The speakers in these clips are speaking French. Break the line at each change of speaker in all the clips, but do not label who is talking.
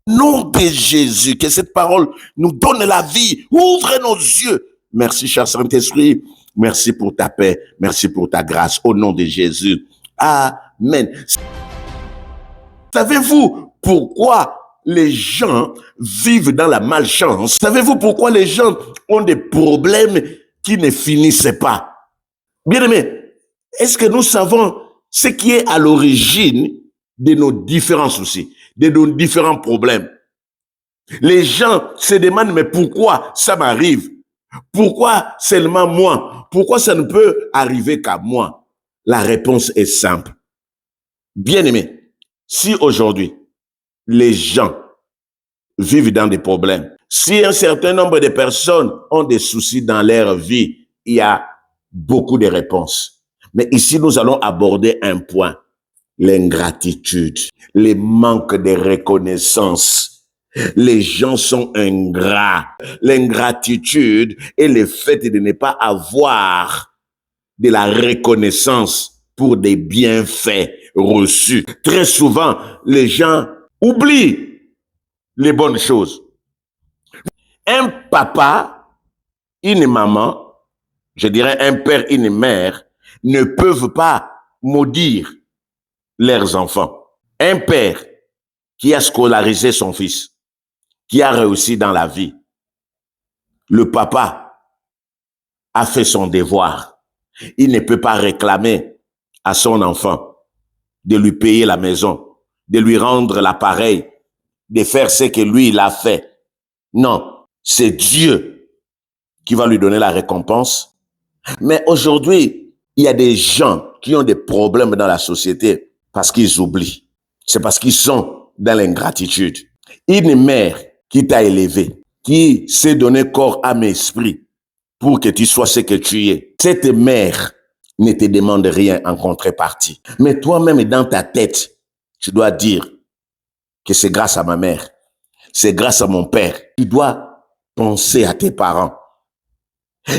Nom de Jésus, que cette parole nous donne la vie. Ouvre nos yeux. Merci, cher Saint-Esprit. Merci pour ta paix. Merci pour ta grâce. Au nom de Jésus. Amen. Savez-vous pourquoi les gens vivent dans la malchance? Savez-vous pourquoi les gens ont des problèmes qui ne finissent pas? Bien-aimés, est-ce que nous savons ce qui est à l'origine de nos différents soucis, de nos différents problèmes? Les gens se demandent, mais pourquoi ça m'arrive? Pourquoi seulement moi? Pourquoi ça ne peut arriver qu'à moi? La réponse est simple. Bien-aimés, si aujourd'hui, les gens vivent dans des problèmes, si un certain nombre de personnes ont des soucis dans leur vie, il y a beaucoup de réponses. Mais ici, nous allons aborder un point, l'ingratitude, le manque de reconnaissance. Les gens sont ingrats. L'ingratitude est le fait de ne pas avoir de la reconnaissance pour des bienfaits reçus. Très souvent, les gens oublient les bonnes choses. Un papa, une maman, je dirais un père, une mère, ne peuvent pas maudire leurs enfants. Un père qui a scolarisé son fils, qui a réussi dans la vie, le papa a fait son devoir. Il ne peut pas réclamer à son enfant de lui payer la maison, de lui rendre l'appareil, de faire ce que lui, il a fait. Non, c'est Dieu qui va lui donner la récompense. Mais aujourd'hui, il y a des gens qui ont des problèmes dans la société parce qu'ils oublient. C'est parce qu'ils sont dans l'ingratitude. Une mère qui t'a élevé, qui s'est donné corps, âme et esprit pour que tu sois ce que tu es. Cette mère ne te demande rien en contrepartie. Mais toi-même, dans ta tête, tu dois dire que c'est grâce à ma mère, c'est grâce à mon père. Tu dois penser à tes parents.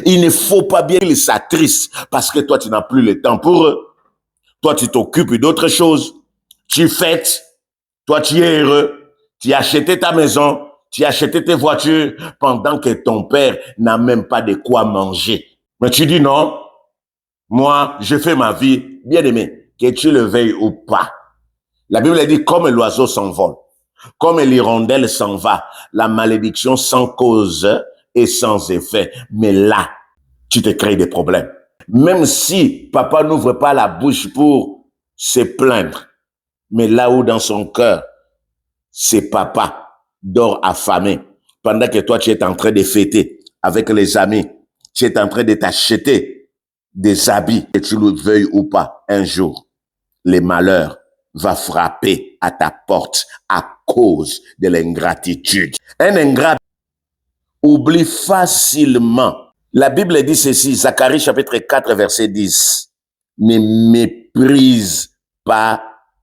Il ne faut pas bien qu'ils s'attristent parce que toi, tu n'as plus le temps pour eux. Toi, tu t'occupes d'autres choses. Tu fêtes. Toi, tu es heureux. Tu as acheté ta maison. Tu as acheté tes voitures pendant que ton père n'a même pas de quoi manger. Mais tu dis non. Moi, je fais ma vie. Bien aimé, que tu le veuilles ou pas. La Bible dit comme l'oiseau s'envole, comme l'hirondelle s'en va, la malédiction sans cause et sans effet. Mais là, tu te crées des problèmes. Même si papa n'ouvre pas la bouche pour se plaindre, mais là où dans son cœur, c'est papa dort affamé, pendant que toi tu es en train de fêter avec les amis, tu es en train de t'acheter des habits, que tu le veuilles ou pas, un jour, les malheurs va frapper à ta porte à cause de l'ingratitude. Un ingrat oublie facilement. La Bible dit ceci, Zacharie chapitre 4, verset 10. Ne méprise pas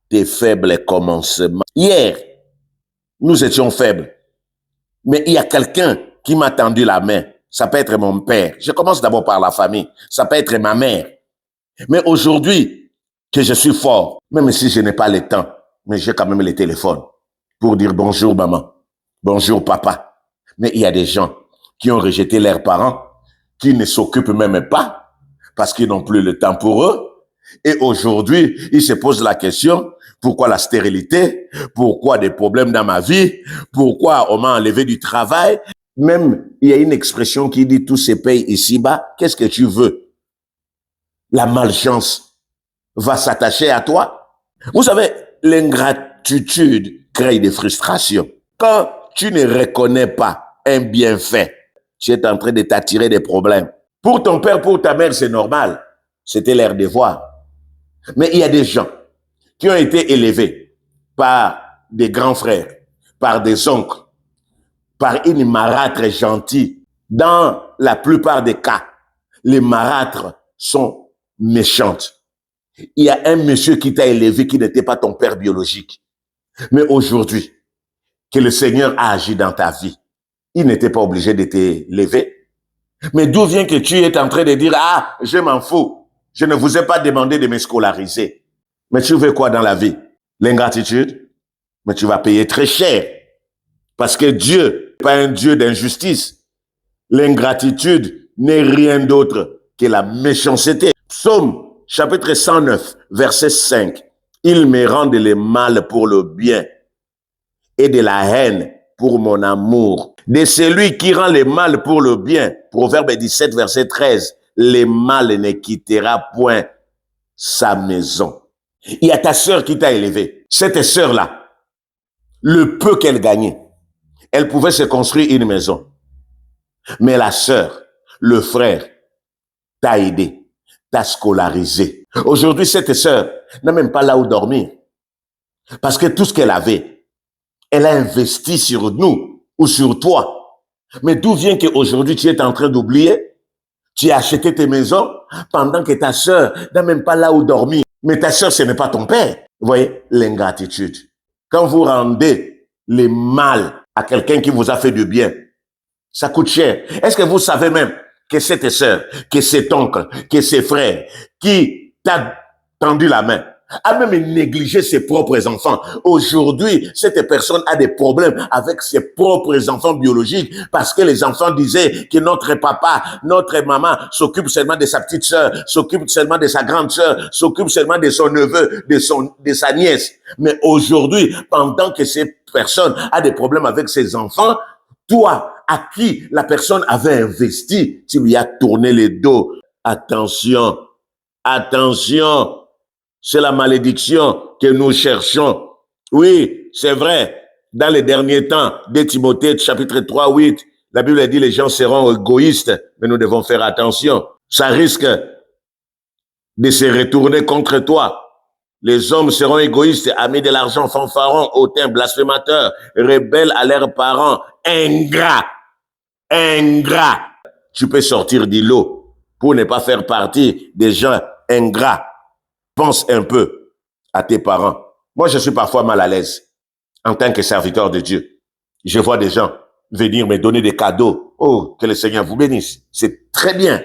tes faibles commencements. Hier, nous étions faibles. Mais il y a quelqu'un qui m'a tendu la main. Ça peut être mon père. Je commence d'abord par la famille. Ça peut être ma mère. Mais aujourd'hui, que je suis fort, même si je n'ai pas le temps, mais j'ai quand même le téléphone pour dire bonjour maman, bonjour papa. Mais il y a des gens qui ont rejeté leurs parents, qui ne s'occupent même pas parce qu'ils n'ont plus le temps pour eux. Et aujourd'hui, ils se posent la question, pourquoi la stérilité? Pourquoi des problèmes dans ma vie? Pourquoi on m'a enlevé du travail? Même, il y a une expression qui dit tout se paye ici-bas. Qu'est-ce que tu veux? La malchance va s'attacher à toi. Vous savez, l'ingratitude crée des frustrations. Quand tu ne reconnais pas un bienfait, tu es en train de t'attirer des problèmes. Pour ton père, pour ta mère, c'est normal. C'était leur devoir. Mais il y a des gens qui ont été élevés par des grands frères, par des oncles, par une marâtre gentille. Dans la plupart des cas, les marâtres sont méchantes. Il y a un monsieur qui t'a élevé qui n'était pas ton père biologique. Mais aujourd'hui, que le Seigneur a agi dans ta vie, il n'était pas obligé de t'élever. Mais d'où vient que tu es en train de dire, ah, je m'en fous. Je ne vous ai pas demandé de me scolariser. Mais tu veux quoi dans la vie? L'ingratitude? Mais tu vas payer très cher Parce que Dieu n'est pas un Dieu d'injustice. L'ingratitude n'est rien d'autre que la méchanceté. Psaume chapitre 109, verset 5. Il me rend le mal pour le bien et de la haine pour mon amour. De celui qui rend le mal pour le bien. Proverbe 17, verset 13. Le mal ne quittera point sa maison. Il y a ta sœur qui t'a élevé. Cette sœur-là, le peu qu'elle gagnait, elle pouvait se construire une maison. Mais la sœur, le frère, t'a aidé, t'a scolarisé. Aujourd'hui, cette sœur n'a même pas là où dormir. Parce que tout ce qu'elle avait, elle a investi sur nous ou sur toi. Mais d'où vient qu'aujourd'hui, tu es en train d'oublier? Tu as acheté tes maisons pendant que ta sœur n'a même pas là où dormir. Mais ta sœur, ce n'est pas ton père. Vous voyez, l'ingratitude. Quand vous rendez le mal à quelqu'un qui vous a fait du bien, ça coûte cher. Est-ce que vous savez même que cette sœur, que cet oncle, que ses frères, qui t'a tendu la main, a même négligé ses propres enfants. Aujourd'hui, cette personne a des problèmes avec ses propres enfants biologiques parce que les enfants disaient que notre papa, notre maman s'occupe seulement de sa petite sœur, s'occupe seulement de sa grande sœur, s'occupe seulement de son neveu, de sa nièce. Mais aujourd'hui, pendant que cette personne a des problèmes avec ses enfants, toi, à qui la personne avait investi, tu lui as tourné le dos. Attention, attention. C'est la malédiction que nous cherchons. Oui, c'est vrai. Dans les derniers temps, de Timothée, chapitre 3, 8, la Bible dit les gens seront égoïstes, mais nous devons faire attention. Ça risque de se retourner contre toi. Les hommes seront égoïstes, amis de l'argent, fanfarons, hautains, blasphémateurs, rebelles à leurs parents, ingrats. Ingrats. Tu peux sortir du lot pour ne pas faire partie des gens ingrats. Pense un peu à tes parents. Moi, je suis parfois mal à l'aise en tant que serviteur de Dieu. Je vois des gens venir me donner des cadeaux. Oh, que le Seigneur vous bénisse. C'est très bien.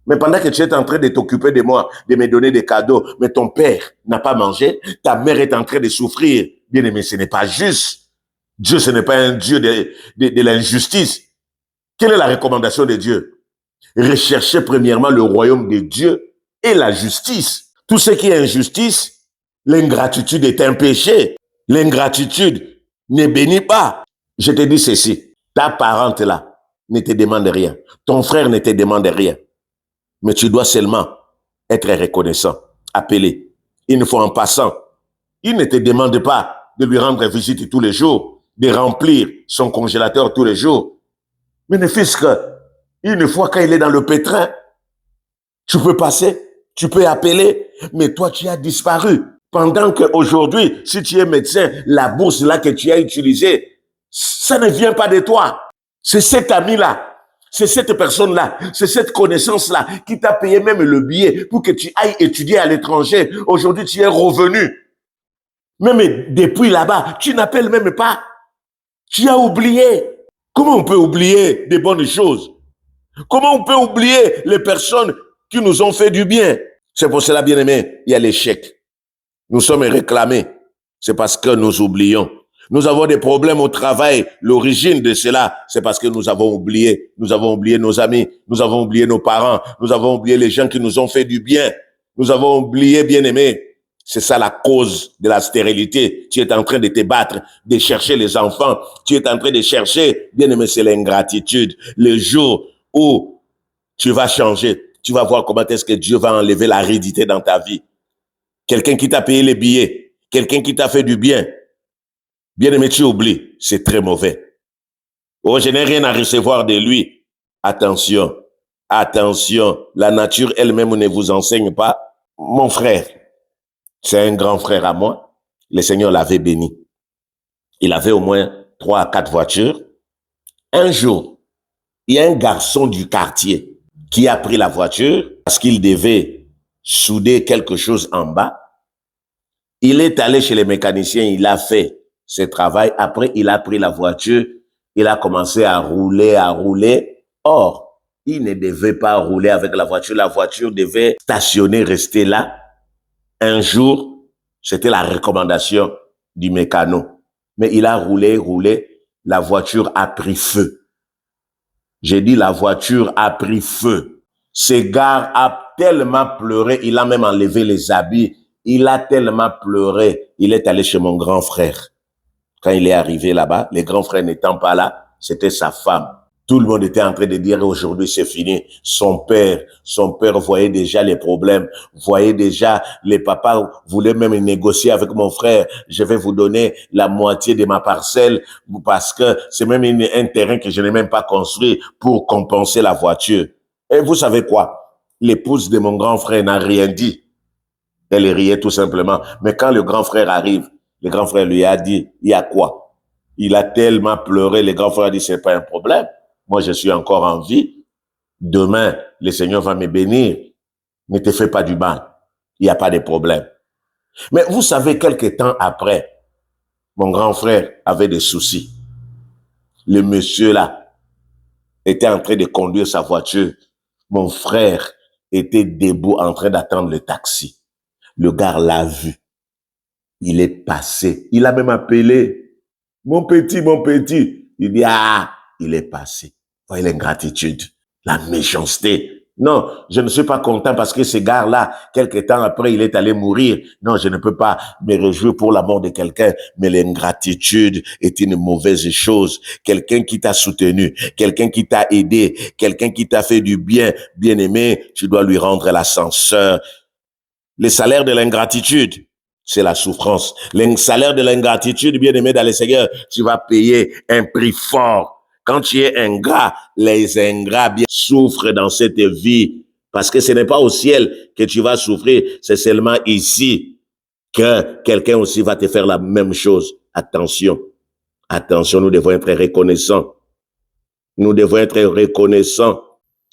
Mais pendant que tu es en train de t'occuper de moi, de me donner des cadeaux, mais ton père n'a pas mangé, ta mère est en train de souffrir. Bien aimé, ce n'est pas juste. Dieu, ce n'est pas un Dieu de l'injustice. Quelle est la recommandation de Dieu? Recherchez premièrement le royaume de Dieu et la justice. Tout ce qui est injustice, l'ingratitude est un péché. L'ingratitude ne bénit pas. Je te dis ceci, ta parente là ne te demande rien. Ton frère ne te demande rien. Mais tu dois seulement être reconnaissant, appeler. Une fois en passant, il ne te demande pas de lui rendre visite tous les jours, de remplir son congélateur tous les jours. Mais ne fût-ce qu'une fois quand il est dans le pétrin, tu peux passer, tu peux appeler, mais toi tu as disparu. Pendant qu'aujourd'hui, si tu es médecin, la bourse là que tu as utilisée, ça ne vient pas de toi. C'est cet ami-là. C'est cette personne-là, c'est cette connaissance-là qui t'a payé même le billet pour que tu ailles étudier à l'étranger. Aujourd'hui, tu es revenu. Même depuis là-bas, tu n'appelles même pas. Tu as oublié. Comment on peut oublier des bonnes choses? Comment on peut oublier les personnes qui nous ont fait du bien? C'est pour cela, bien aimé, il y a l'échec. Nous sommes réclamés. C'est parce que nous oublions. Nous avons des problèmes au travail. L'origine de cela, c'est parce que nous avons oublié. Nous avons oublié nos amis. Nous avons oublié nos parents. Nous avons oublié les gens qui nous ont fait du bien. Nous avons oublié, bien-aimés. C'est ça la cause de la stérilité. Tu es en train de te battre, de chercher les enfants. Tu es en train de chercher, bien-aimé, c'est l'ingratitude. Le jour où tu vas changer, tu vas voir comment est-ce que Dieu va enlever l'aridité dans ta vie. Quelqu'un qui t'a payé les billets, quelqu'un qui t'a fait du bien. Bien-aimé, tu oublies, c'est très mauvais. Oh, je n'ai rien à recevoir de lui. Attention, attention, la nature elle-même ne vous enseigne pas. Mon frère, c'est un grand frère à moi. Le Seigneur l'avait béni. Il avait au moins 3 à 4 voitures. Un jour, il y a un garçon du quartier qui a pris la voiture parce qu'il devait souder quelque chose en bas. Il est allé chez les mécaniciens, il a fait ce travail. Après, il a pris la voiture, il a commencé à rouler, à rouler. Or, il ne devait pas rouler avec la voiture devait stationner, rester là. Un jour, c'était la recommandation du mécano. Mais il a roulé, roulé. la voiture a pris feu. J'ai dit la voiture a pris feu. Ce gars a tellement pleuré, il a même enlevé les habits. Il a tellement pleuré, il est allé chez mon grand frère. Quand il est arrivé là-bas, les grands frères n'étant pas là, c'était sa femme. Tout le monde était en train de dire aujourd'hui c'est fini. Son père voyait déjà les problèmes, voyait déjà les papas voulaient même négocier avec mon frère. Je vais vous donner la moitié de ma parcelle parce que c'est même un terrain que je n'ai même pas construit pour compenser la voiture. Et vous savez quoi? L'épouse de mon grand frère n'a rien dit. Elle riait tout simplement. Mais quand le grand frère arrive, le grand frère lui a dit, il y a quoi? Il a tellement pleuré, le grand frère a dit, c'est pas un problème. Moi, je suis encore en vie. Demain, le Seigneur va me bénir. Ne te fais pas du mal. Il n'y a pas de problème. Mais vous savez, quelque temps après, mon grand frère avait des soucis. Le monsieur là était en train de conduire sa voiture. Mon frère était debout en train d'attendre le taxi. Le gars l'a vu. Il est passé. Il a même appelé. Mon petit. Il dit, ah, il est passé. Voyez l'ingratitude, la méchanceté. Non, je ne suis pas content parce que ce gars-là, quelque temps après, il est allé mourir. Non, je ne peux pas me réjouir pour la mort de quelqu'un. Mais l'ingratitude est une mauvaise chose. Quelqu'un qui t'a soutenu, quelqu'un qui t'a aidé, quelqu'un qui t'a fait du bien, bien aimé, tu dois lui rendre l'ascenseur. Le salaire de l'ingratitude, c'est la souffrance. Le salaire de l'ingratitude, bien aimé dans le Seigneur, tu vas payer un prix fort. Quand tu es ingrat, les ingrats bien souffrent dans cette vie. Parce que ce n'est pas au ciel que tu vas souffrir, c'est seulement ici que quelqu'un aussi va te faire la même chose. Attention, attention, nous devons être reconnaissants. Nous devons être reconnaissants.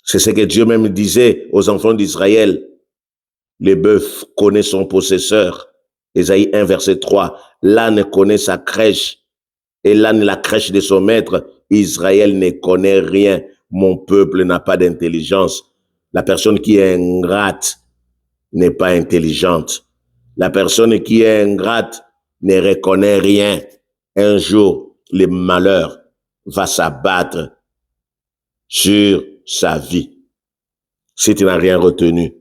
C'est ce que Dieu même disait aux enfants d'Israël. Le bœuf connaît son possesseur. Ésaïe 1, verset 3. L'âne connaît sa crèche et l'âne la crèche de son maître. Israël ne connaît rien. Mon peuple n'a pas d'intelligence. La personne qui est ingrate n'est pas intelligente. La personne qui est ingrate ne reconnaît rien. Un jour, le malheur va s'abattre sur sa vie. Si tu n'as rien retenu,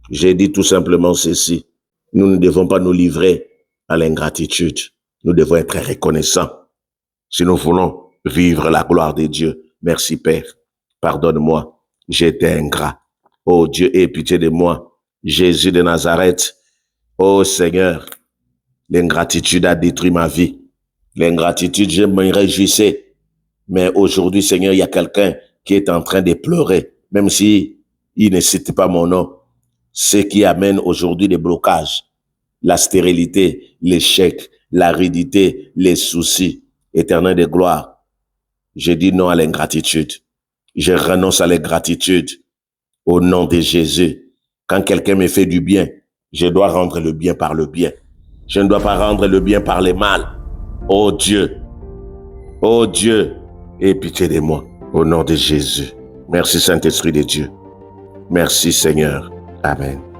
j'ai dit tout simplement ceci. Nous ne devons pas nous livrer à l'ingratitude. Nous devons être reconnaissants si nous voulons vivre la gloire de Dieu. Merci Père. Pardonne-moi. J'étais ingrat. Oh Dieu, aie pitié de moi. Jésus de Nazareth. Oh Seigneur, l'ingratitude a détruit ma vie. L'ingratitude, je me réjouissais. Mais aujourd'hui, Seigneur, il y a quelqu'un qui est en train de pleurer, même si il ne cite pas mon nom. Ce qui amène aujourd'hui des blocages, la stérilité, l'échec, l'aridité, les soucis. Éternel de gloire, je dis non à l'ingratitude. Je renonce à l'ingratitude au nom de Jésus. Quand quelqu'un me fait du bien, je dois rendre le bien par le bien. Je ne dois pas rendre le bien par le mal. Oh Dieu, aie pitié de moi au nom de Jésus. Merci Saint-Esprit de Dieu. Merci Seigneur. Amen.